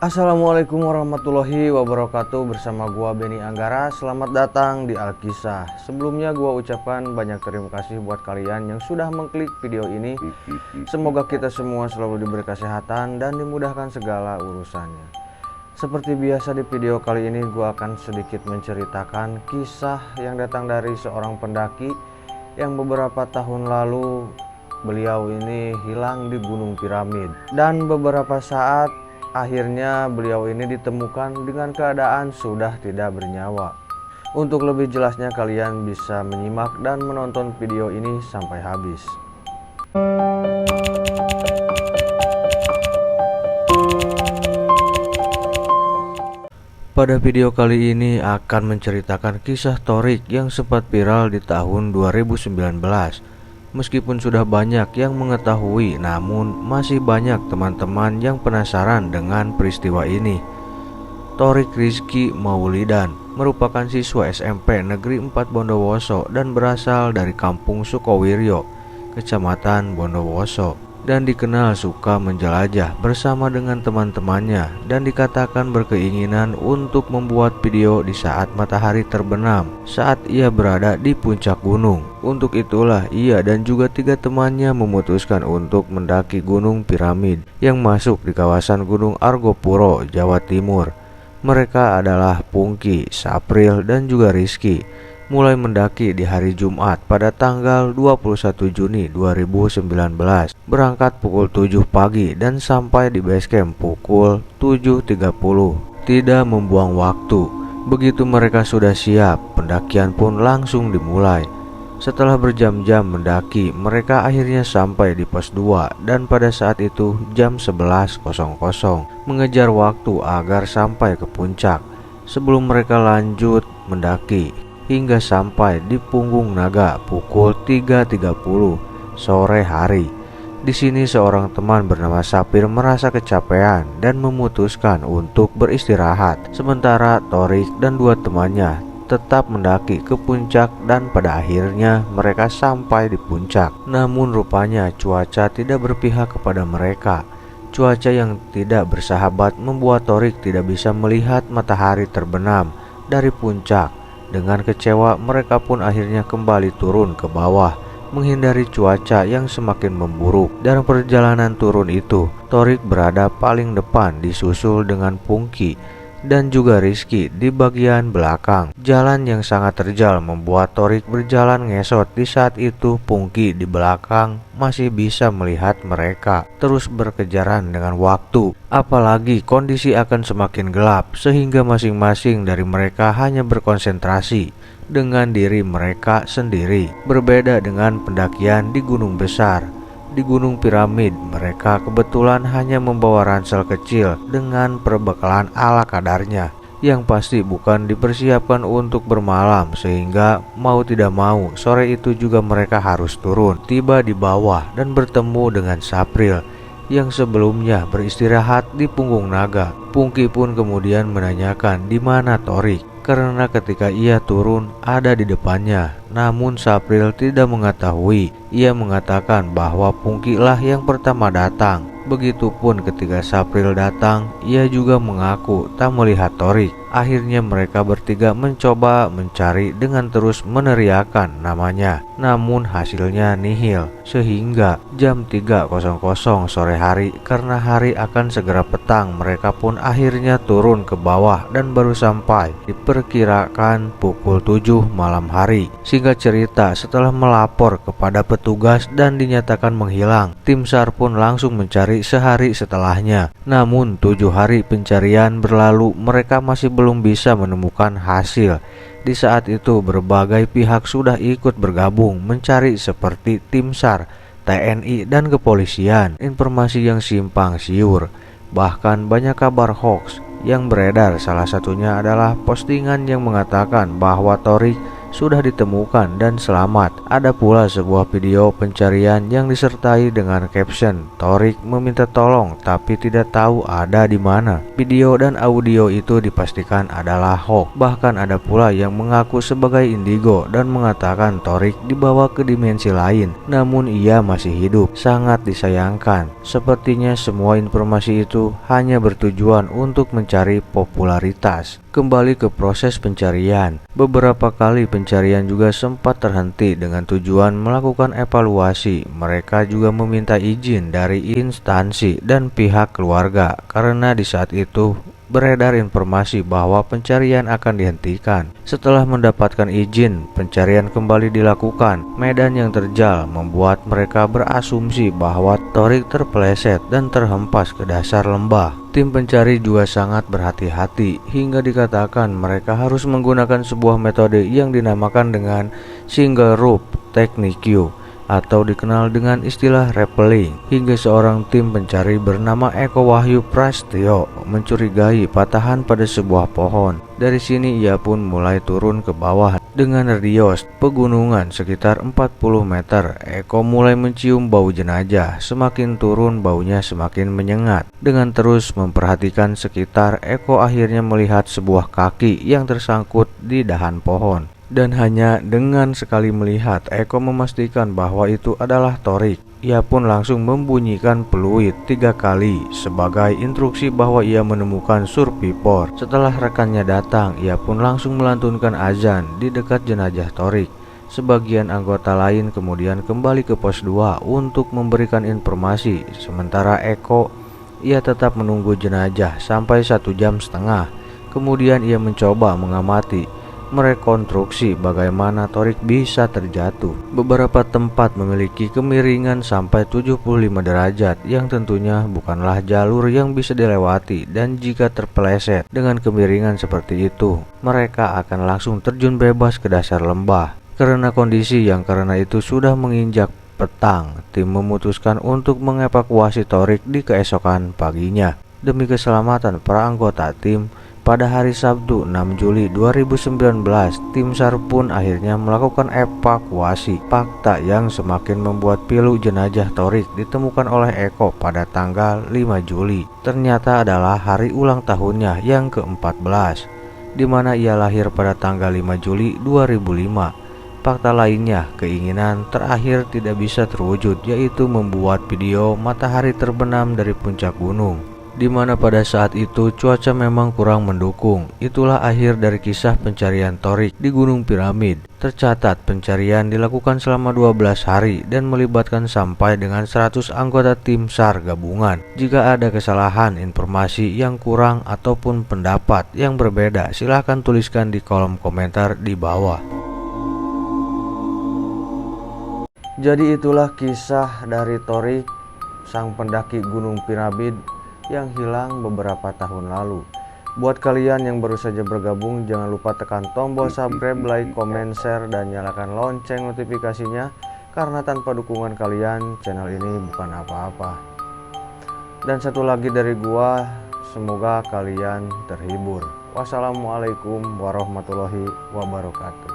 Assalamualaikum warahmatullahi wabarakatuh. Bersama gua Benny Anggara. Selamat datang di Alkisah. Sebelumnya gua ucapkan banyak terima kasih buat kalian yang sudah mengklik video ini. Semoga kita semua selalu diberi kesehatan dan dimudahkan segala urusannya. Seperti biasa di video kali ini gua akan sedikit menceritakan kisah yang datang dari seorang pendaki yang beberapa tahun lalu beliau ini hilang di Gunung Piramid, dan beberapa saat akhirnya beliau ini ditemukan dengan keadaan sudah tidak bernyawa. Untuk lebih jelasnya kalian bisa menyimak dan menonton video ini sampai habis. Pada video kali ini akan menceritakan kisah Thorik yang sempat viral di tahun 2019. Meskipun sudah banyak yang mengetahui, namun masih banyak teman-teman yang penasaran dengan peristiwa ini. Thorik Rizky Maulidan merupakan siswa SMP Negeri 4 Bondowoso dan berasal dari Kampung Sukowiryo, Kecamatan Bondowoso, dan dikenal suka menjelajah bersama dengan teman-temannya dan dikatakan berkeinginan untuk membuat video di saat matahari terbenam saat ia berada di puncak gunung. Untuk itulah ia dan juga 3 temannya memutuskan untuk mendaki Gunung Piramid yang masuk di kawasan Gunung Argopuro, Jawa Timur. Mereka adalah Pungki, Sapril, dan juga Rizky. Mulai mendaki di hari Jumat pada tanggal 21 Juni 2019. Berangkat pukul 7 pagi dan sampai di base camp pukul 7.30. Tidak membuang waktu. Begitu mereka sudah siap, pendakian pun langsung dimulai. Setelah berjam-jam mendaki, mereka akhirnya sampai di pos 2 dan pada saat itu jam 11.00 mengejar waktu agar sampai ke puncak. Sebelum mereka lanjut mendaki hingga sampai di Punggung Naga pukul 3.30 sore hari. Di sini seorang teman bernama Sapir merasa kecapean dan memutuskan untuk beristirahat. Sementara Thorik dan 2 temannya tetap mendaki ke puncak dan pada akhirnya mereka sampai di puncak. Namun rupanya cuaca tidak berpihak kepada mereka. Cuaca yang tidak bersahabat membuat Thorik tidak bisa melihat matahari terbenam dari puncak. Dengan kecewa, mereka pun akhirnya kembali turun ke bawah, menghindari cuaca yang semakin memburuk. Dalam perjalanan turun itu, Thorik berada paling depan disusul dengan Pungki dan juga Rizky di bagian belakang. Jalan yang sangat terjal membuat Thorik berjalan ngesot. Di saat itu Pungki di belakang masih bisa melihat mereka terus berkejaran dengan waktu. Apalagi kondisi akan semakin gelap sehingga masing-masing dari mereka hanya berkonsentrasi dengan diri mereka sendiri. Berbeda dengan pendakian di gunung besar. Di Gunung Piramid, mereka kebetulan hanya membawa ransel kecil dengan perbekalan ala kadarnya, yang pasti bukan dipersiapkan untuk bermalam, sehingga mau tidak mau sore itu juga mereka harus turun. Tiba di bawah dan bertemu dengan Sapril yang sebelumnya beristirahat di Punggung Naga. Pungki pun kemudian menanyakan di mana Thorik, karena ketika ia turun ada di depannya. Namun Sapril tidak mengetahui. Ia mengatakan bahwa Pungki lah yang pertama datang. Begitupun ketika Sapril datang, ia juga mengaku tak melihat Thorik. Akhirnya mereka bertiga mencoba mencari dengan terus meneriakkan namanya. Namun hasilnya nihil. Sehingga jam 3.00 sore hari, karena hari akan segera petang, mereka pun akhirnya turun ke bawah dan baru sampai diperkirakan pukul 7 malam hari. Singkat cerita, setelah melapor kepada petugas dan dinyatakan menghilang, tim SAR pun langsung mencari sehari setelahnya. Namun 7 hari pencarian berlalu, mereka masih belum bisa menemukan hasil. Di saat itu berbagai pihak sudah ikut bergabung mencari seperti tim SAR, TNI, dan kepolisian. Informasi yang simpang siur, bahkan banyak kabar hoax yang beredar. Salah satunya adalah postingan yang mengatakan bahwa Thorik sudah ditemukan dan selamat. Ada pula sebuah video pencarian yang disertai dengan caption Thorik meminta tolong tapi tidak tahu ada di mana. Video dan audio itu dipastikan adalah hoax. Bahkan ada pula yang mengaku sebagai indigo dan mengatakan Thorik dibawa ke dimensi lain, namun ia masih hidup. Sangat disayangkan. Sepertinya semua informasi itu hanya bertujuan untuk mencari popularitas. Kembali ke proses pencarian. Beberapa kali pencarian juga sempat terhenti dengan tujuan melakukan evaluasi. Mereka juga meminta izin dari instansi dan pihak keluarga karena di saat itu beredar informasi bahwa pencarian akan dihentikan. Setelah mendapatkan izin, pencarian kembali dilakukan. Medan yang terjal membuat mereka berasumsi bahwa Thorik terpeleset dan terhempas ke dasar lembah. Tim pencari juga sangat berhati-hati hingga dikatakan mereka harus menggunakan sebuah metode yang dinamakan dengan single rope technique atau dikenal dengan istilah rappelling. Hingga seorang tim pencari bernama Eko Wahyu Prastyo mencurigai patahan pada sebuah pohon. Dari sini ia pun mulai turun ke bawah. Dengan radius pegunungan sekitar 40 meter, Eko mulai mencium bau jenazah. Semakin turun baunya semakin menyengat. Dengan terus memperhatikan sekitar, Eko akhirnya melihat sebuah kaki yang tersangkut di dahan pohon. Dan hanya dengan sekali melihat, Eko memastikan bahwa itu adalah Thorik. Ia pun langsung membunyikan peluit 3 kali sebagai instruksi bahwa ia menemukan survivor. Setelah rekannya datang, ia pun langsung melantunkan azan di dekat jenazah Thorik. Sebagian anggota lain kemudian kembali ke pos 2 untuk memberikan informasi. Sementara Eko, ia tetap menunggu jenazah sampai 1,5 jam. Kemudian ia mencoba mengamati, merekonstruksi bagaimana Thorik bisa terjatuh. Beberapa tempat memiliki kemiringan sampai 75 derajat yang tentunya bukanlah jalur yang bisa dilewati, dan jika terpeleset dengan kemiringan seperti itu, mereka akan langsung terjun bebas ke dasar lembah. Karena kondisi yang karena itu sudah menginjak petang, tim memutuskan untuk mengevakuasi Thorik di keesokan paginya. Demi keselamatan para anggota tim, pada hari Sabtu 6 Juli 2019, tim SAR pun akhirnya melakukan evakuasi. Fakta yang semakin membuat pilu jenazah Thorik ditemukan oleh Eko pada tanggal 5 Juli ternyata adalah hari ulang tahunnya yang ke-14, di mana ia lahir pada tanggal 5 Juli 2005. Fakta lainnya, keinginan terakhir tidak bisa terwujud, yaitu membuat video matahari terbenam dari puncak gunung, di mana pada saat itu cuaca memang kurang mendukung. Itulah akhir dari kisah pencarian Thorik di Gunung Piramid. Tercatat pencarian dilakukan selama 12 hari dan melibatkan sampai dengan 100 anggota tim SAR gabungan. Jika ada kesalahan, informasi yang kurang ataupun pendapat yang berbeda, silahkan tuliskan di kolom komentar di bawah. Jadi itulah kisah dari Thorik, sang pendaki Gunung Piramid yang hilang beberapa tahun lalu. Buat kalian yang baru saja bergabung, jangan lupa tekan tombol subscribe, like, comment, share, dan nyalakan lonceng notifikasinya, karena tanpa dukungan kalian channel ini bukan apa-apa. Dan satu lagi dari gua, semoga kalian terhibur. Wassalamualaikum warahmatullahi wabarakatuh.